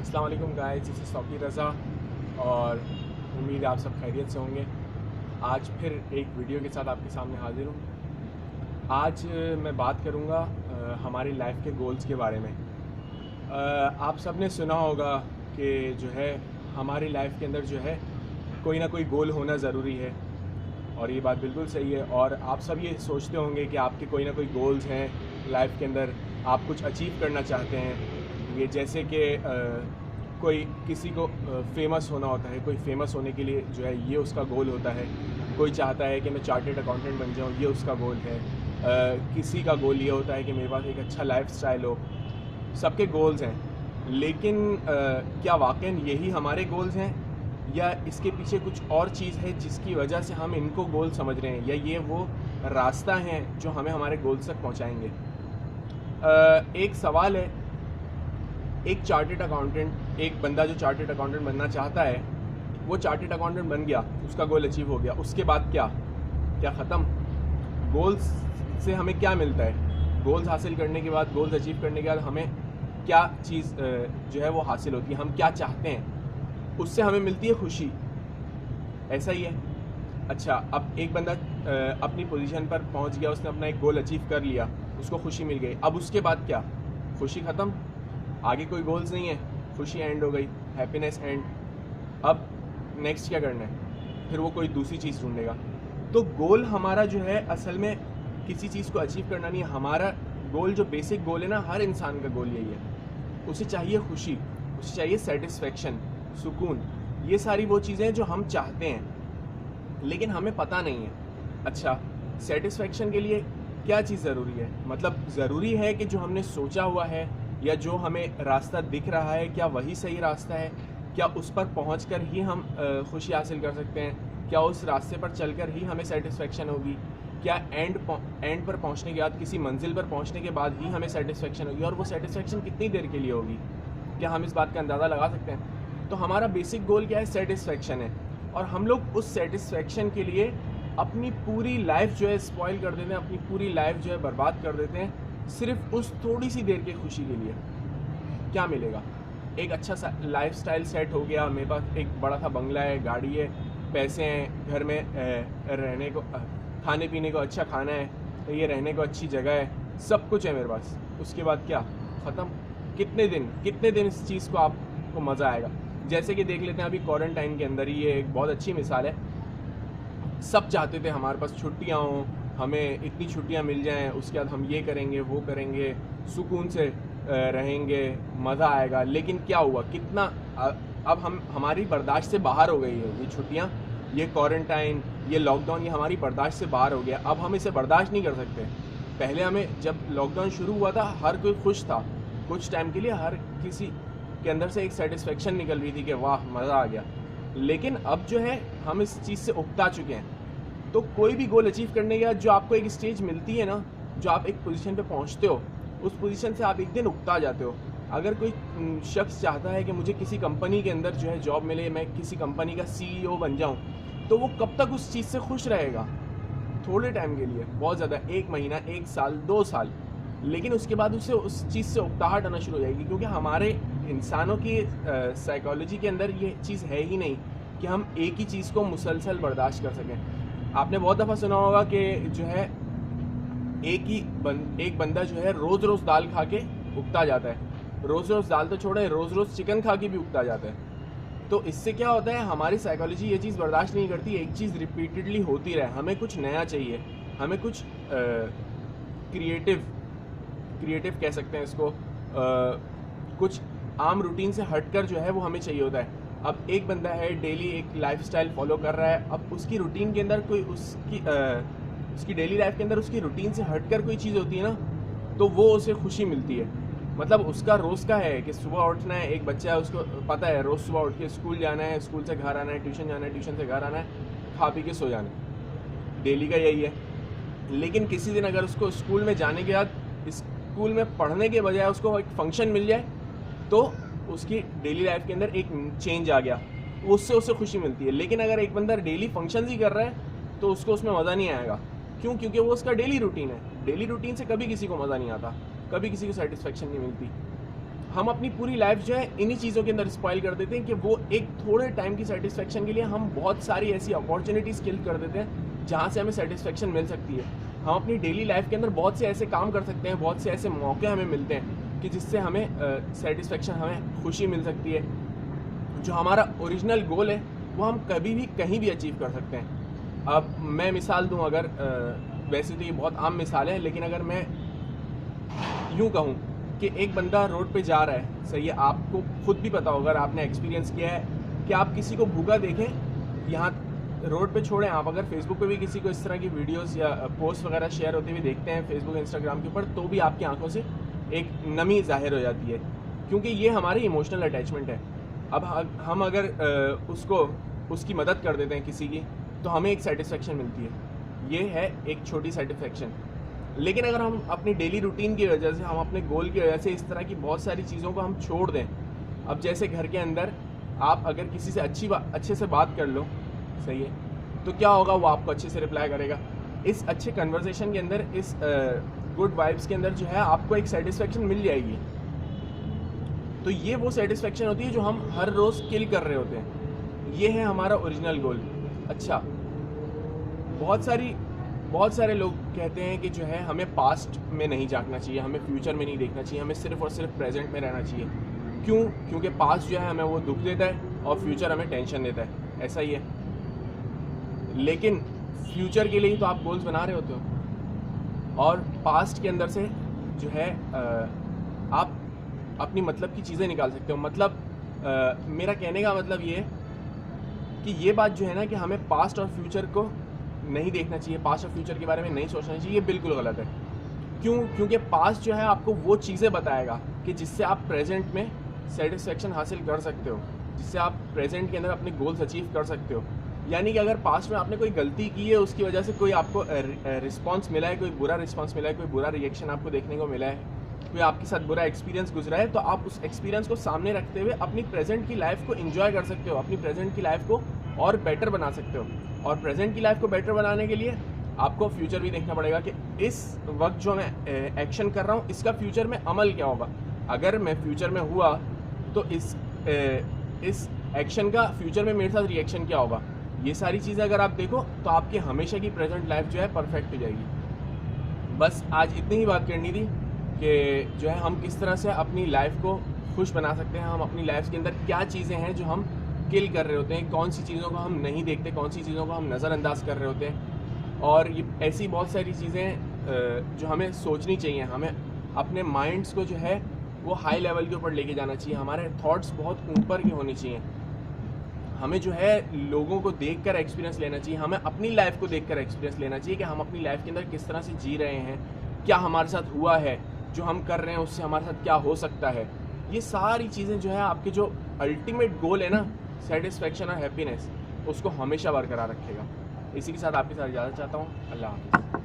अस्सलाम वालेकुम guys, this is सौकी रज़ा और उम्मीद है आप सब खैरियत से होंगे। आज फिर एक वीडियो के साथ आपके सामने हाज़िर हूँ। आज मैं बात करूँगा हमारी लाइफ के गोल्स के बारे में। आप सब ने सुना होगा कि जो है हमारी लाइफ के अंदर जो है कोई ना कोई गोल होना ज़रूरी है और ये बात बिल्कुल सही है। और आप सब ये सोचते होंगे कि आपके कोई ना कोई गोल्स हैं लाइफ के अंदर, आप कुछ अचीव करना चाहते हैं। ये जैसे कि कोई किसी को फेमस होना होता है, कोई फेमस होने के लिए जो है ये उसका गोल होता है। कोई चाहता है कि मैं चार्टर्ड अकाउंटेंट बन जाऊँ, ये उसका गोल है। किसी का गोल ये होता है कि मेरे पास एक अच्छा लाइफस्टाइल हो। सबके गोल्स हैं, लेकिन क्या वाकई यही हमारे गोल्स हैं या इसके पीछे कुछ और चीज़ है जिसकी वजह से हम इनको गोल समझ रहे हैं, या ये वो रास्ता है जो हमें हमारे गोल्स तक पहुंचाएंगे। एक सवाल है, एक चार्टर्ड अकाउंटेंट, एक बंदा जो चार्टर्ड अकाउंटेंट बनना चाहता है वो चार्टर्ड अकाउंटेंट बन गया, उसका गोल अचीव हो गया। उसके बाद क्या क्या ख़त्म? गोल्स से हमें क्या मिलता है? गोल्स हासिल करने के बाद, गोल्स अचीव करने के बाद हमें क्या चीज़ जो है वो हासिल होती है, हम क्या चाहते हैं, उससे हमें मिलती है खुशी। ऐसा ही है। अच्छा, अब एक बंदा अपनी पोजीशन पर पहुंच गया, उसने अपना एक गोल अचीव कर लिया, उसको खुशी मिल गई। अब उसके बाद क्या? खुशी ख़त्म, आगे कोई गोल्स नहीं है, खुशी एंड हो गई, हैप्पीनेस एंड। अब नेक्स्ट क्या करना है? फिर वो कोई दूसरी चीज़ ढूंढेगा। तो गोल हमारा जो है असल में किसी चीज़ को अचीव करना नहीं है। हमारा गोल, जो बेसिक गोल है ना, हर इंसान का गोल यही है। उसे चाहिए खुशी, उसे चाहिए सेटिस्फेक्शन, सुकून। ये सारी वो चीज़ें हैं जो हम चाहते हैं लेकिन हमें पता नहीं है। अच्छा, सेटिस्फेक्शन के लिए क्या चीज़ ज़रूरी है? मतलब ज़रूरी है कि जो हमने सोचा हुआ है या जो हमें रास्ता दिख रहा है, क्या वही सही रास्ता है? क्या उस पर पहुंचकर ही हम खुशी हासिल कर सकते हैं? क्या उस रास्ते पर चलकर ही हमें सेटिस्फेक्शन होगी? क्या एंड पर पहुंचने के बाद, किसी मंजिल पर पहुंचने के बाद ही हमें सेटिस्फेक्शन होगी? और वो सेटिस्फेक्शन कितनी देर के लिए होगी? क्या हम इस बात का अंदाज़ा लगा सकते हैं? तो हमारा बेसिक गोल क्या है? सेटिस्फेक्शन है। और हम लोग उस सेटिस्फेक्शन के लिए अपनी पूरी लाइफ जो है स्पॉइल कर देते हैं, अपनी पूरी लाइफ जो है बर्बाद कर देते हैं, सिर्फ उस थोड़ी सी देर की खुशी के लिए। क्या मिलेगा? एक अच्छा सा लाइफस्टाइल सेट हो गया, मेरे पास एक बड़ा सा बंगला है, गाड़ी है, पैसे हैं, घर में रहने को, खाने पीने को अच्छा खाना है, ये रहने को अच्छी जगह है, सब कुछ है मेरे पास। उसके बाद क्या? ख़त्म। कितने दिन इस चीज़ को आपको मज़ा आएगा? जैसे कि देख लेते हैं अभी क्वारंटाइन के अंदर, ये एक बहुत अच्छी मिसाल है। सब चाहते थे हमारे पास छुट्टियाँ हों, हमें इतनी छुट्टियाँ मिल जाएं, उसके बाद हम ये करेंगे, वो करेंगे, सुकून से रहेंगे, मज़ा आएगा। लेकिन क्या हुआ? कितना अब हम हमारी बर्दाश्त से बाहर हो गई है ये छुट्टियाँ, ये क्वारंटाइन, ये लॉकडाउन, ये हमारी बर्दाश्त से बाहर हो गया। अब हम इसे बर्दाश्त नहीं कर सकते। पहले हमें, जब लॉकडाउन शुरू हुआ था, हर कोई खुश था, कुछ टाइम के लिए हर किसी के अंदर से एक सेटिस्फेक्शन निकल रही थी कि वाह मज़ा आ गया। लेकिन अब जो है हम इस चीज़ से उकता चुके हैं। तो कोई भी गोल अचीव करने के बाद जो आपको एक स्टेज मिलती है ना, जो आप एक पोजीशन पे पहुंचते हो, उस पोजीशन से आप एक दिन उकता जाते हो। अगर कोई शख्स चाहता है कि मुझे किसी कंपनी के अंदर जो है जॉब मिले, मैं किसी कंपनी का CEO बन जाऊं, तो वो कब तक उस चीज़ से खुश रहेगा? थोड़े टाइम के लिए, बहुत ज़्यादा, 1 महीना, 1 साल, 2 साल। लेकिन उसके बाद उसे उस चीज़ से उकताहट आना शुरू हो जाएगी, क्योंकि हमारे इंसानों की साइकोलॉजी के अंदर ये चीज़ है ही नहीं कि हम एक ही चीज़ को मुसलसल बर्दाश्त कर सकें। आपने बहुत दफ़ा सुना होगा कि जो है एक बंदा जो है रोज़ रोज़ दाल खा के उकता जाता है। रोज़ रोज़ दाल तो छोड़े, रोज़ रोज़ चिकन खा के भी उकता जाता है। तो इससे क्या होता है, हमारी साइकोलॉजी ये चीज़ बर्दाश्त नहीं करती एक चीज़ रिपीटेडली होती रहे। हमें कुछ नया चाहिए, हमें कुछ क्रिएटिव कह सकते हैं इसको, कुछ आम रूटीन से हटकर जो है वो हमें चाहिए होता है। अब एक बंदा है, डेली एक लाइफस्टाइल फॉलो कर रहा है, अब उसकी रूटीन के अंदर कोई उसकी डेली लाइफ के अंदर उसकी रूटीन से हटकर कोई चीज़ होती है ना, तो वो उसे खुशी मिलती है। मतलब उसका रोज़ का है कि सुबह उठना है, एक बच्चा है उसको पता है रोज़ सुबह उठ के स्कूल जाना है, स्कूल से घर आना है, ट्यूशन जाना है, ट्यूशन से घर आना है, खा पी के सो जाना है, डेली का यही है। लेकिन किसी दिन अगर उसको स्कूल में जाने के बाद, स्कूल में पढ़ने के बजाय उसको एक फंक्शन मिल जाए, तो उसकी डेली लाइफ के अंदर एक चेंज आ गया, उससे उसे खुशी मिलती है। लेकिन अगर एक बंदा डेली फंक्शन ही कर रहा है तो उसको उसमें मज़ा नहीं आएगा। क्यों? क्योंकि वो उसका डेली रूटीन है। डेली रूटीन से कभी किसी को मज़ा नहीं आता, कभी किसी को सेटिस्फेक्शन नहीं मिलती। हम अपनी पूरी लाइफ जो है इन्हीं चीज़ों के अंदर स्पॉइल कर देते हैं कि वो एक थोड़े टाइम की सेटिस्फेक्शन के लिए हम बहुत सारी ऐसी अपॉर्चुनिटीज़ किल कर देते हैं जहाँ से हमें सेटिस्फेक्शन मिल सकती है। हम अपनी डेली लाइफ के अंदर बहुत से ऐसे काम कर सकते हैं, बहुत से ऐसे मौके हमें मिलते हैं कि जिससे हमें सेटिस्फेक्शन, हमें खुशी मिल सकती है। जो हमारा ओरिजिनल गोल है वो हम कभी भी कहीं भी अचीव कर सकते हैं। अब मैं मिसाल दूं, अगर वैसे तो ये बहुत आम मिसाल है, लेकिन अगर मैं यूँ कहूँ कि एक बंदा रोड पे जा रहा है, सही है, आपको खुद भी पता होगा, अगर आपने एक्सपीरियंस किया है कि आप किसी को भूखा देखें, यहाँ रोड पे छोड़ें, आप अगर फेसबुक पे भी किसी को इस तरह की वीडियोस या पोस्ट वगैरह शेयर होते हुए देखते हैं फेसबुक इंस्टाग्राम के ऊपर, तो भी आपकी आंखों से एक नमी ज़ाहिर हो जाती है, क्योंकि ये हमारी इमोशनल अटैचमेंट है। अब हम अगर उसकी मदद कर देते हैं किसी की, तो हमें एक सेटिस्फेक्शन मिलती है। ये है एक छोटी सेटिस्फेक्शन। लेकिन अगर हम अपनी डेली रूटीन की वजह से, हम अपने गोल की वजह से इस तरह की बहुत सारी चीज़ों को हम छोड़ दें, अब जैसे घर के अंदर आप अगर किसी से अच्छे से बात कर लो, सही है, तो क्या होगा, वो आपको अच्छे से रिप्लाई करेगा। इस अच्छे कन्वर्सेशन के अंदर, इस गुड वाइब्स के अंदर जो है आपको एक सेटिस्फेक्शन मिल जाएगी। तो ये वो सेटिस्फेक्शन होती है जो हम हर रोज़ किल कर रहे होते हैं। ये है हमारा ओरिजिनल गोल। अच्छा, बहुत सारे लोग कहते हैं कि जो है हमें पास्ट में नहीं झांकना चाहिए, हमें फ्यूचर में नहीं देखना चाहिए, हमें सिर्फ और सिर्फ प्रेजेंट में रहना चाहिए। क्यों? क्योंकि पास्ट जो है हमें वो दुख देता है और फ्यूचर हमें टेंशन देता है। ऐसा ही है। लेकिन फ्यूचर के लिए ही तो आप गोल्स बना रहे होते हो, और पास्ट के अंदर से जो है आप अपनी मतलब की चीज़ें निकाल सकते हो। मतलब मेरा कहने का मतलब ये है कि ये बात जो है ना कि हमें पास्ट और फ्यूचर को नहीं देखना चाहिए, पास्ट और फ्यूचर के बारे में नहीं सोचना चाहिए, ये बिल्कुल गलत है। क्यों? क्योंकि पास्ट जो है आपको वो चीज़ें बताएगा कि जिससे आप प्रेजेंट में सेटिस्फेक्शन हासिल कर सकते हो, जिससे आप प्रेजेंट के अंदर अपने गोल्स अचीव कर सकते हो। यानी कि अगर पास्ट में आपने कोई गलती की है, उसकी वजह से कोई आपको रिस्पॉन्स मिला है, कोई बुरा रिस्पॉन्स मिला है, कोई बुरा रिएक्शन आपको देखने को मिला है, कोई आपके साथ बुरा एक्सपीरियंस गुजरा है, तो आप उस एक्सपीरियंस को सामने रखते हुए अपनी प्रेजेंट की लाइफ को एंजॉय कर सकते हो, अपनी प्रेजेंट की लाइफ को और बेटर बना सकते हो। और प्रेजेंट की लाइफ को बेटर बनाने के लिए आपको फ्यूचर भी देखना पड़ेगा कि इस वक्त जो मैं एक्शन कर रहा हूँ, इसका फ्यूचर में अमल क्या होगा। अगर मैं फ्यूचर में हुआ तो इस एक्शन का फ्यूचर में मेरे साथ रिएक्शन क्या होगा। ये सारी चीज़ें अगर आप देखो तो आपकी हमेशा की प्रेजेंट लाइफ जो है परफेक्ट हो जाएगी। बस आज इतनी ही बात करनी थी कि जो है हम किस तरह से अपनी लाइफ को खुश बना सकते हैं, हम अपनी लाइफ के अंदर क्या चीज़ें हैं जो हम किल कर रहे होते हैं, कौन सी चीज़ों को हम नहीं देखते, कौन सी चीज़ों को हम नज़रअंदाज कर रहे होते हैं। और ये ऐसी बहुत सारी चीज़ें जो हमें सोचनी चाहिए। हमें अपने माइंड्स को जो है वो हाई लेवल के ऊपर लेके जाना चाहिए, हमारे थॉट्स बहुत ऊपर के होने चाहिए। हमें जो है लोगों को देखकर एक्सपीरियंस लेना चाहिए, हमें अपनी लाइफ को देखकर एक्सपीरियंस लेना चाहिए कि हम अपनी लाइफ के अंदर किस तरह से जी रहे हैं, क्या हमारे साथ हुआ है, जो हम कर रहे हैं उससे हमारे साथ क्या हो सकता है। ये सारी चीज़ें जो है आपके जो अल्टीमेट गोल है ना, सेटिस्फेक्शन और हैप्पीनेस, उसको हमेशा बरकरार रखेगा। इसी के साथ आपके साथ इजाज़त चाहता हूँ। अल्लाह हाफ़िज़।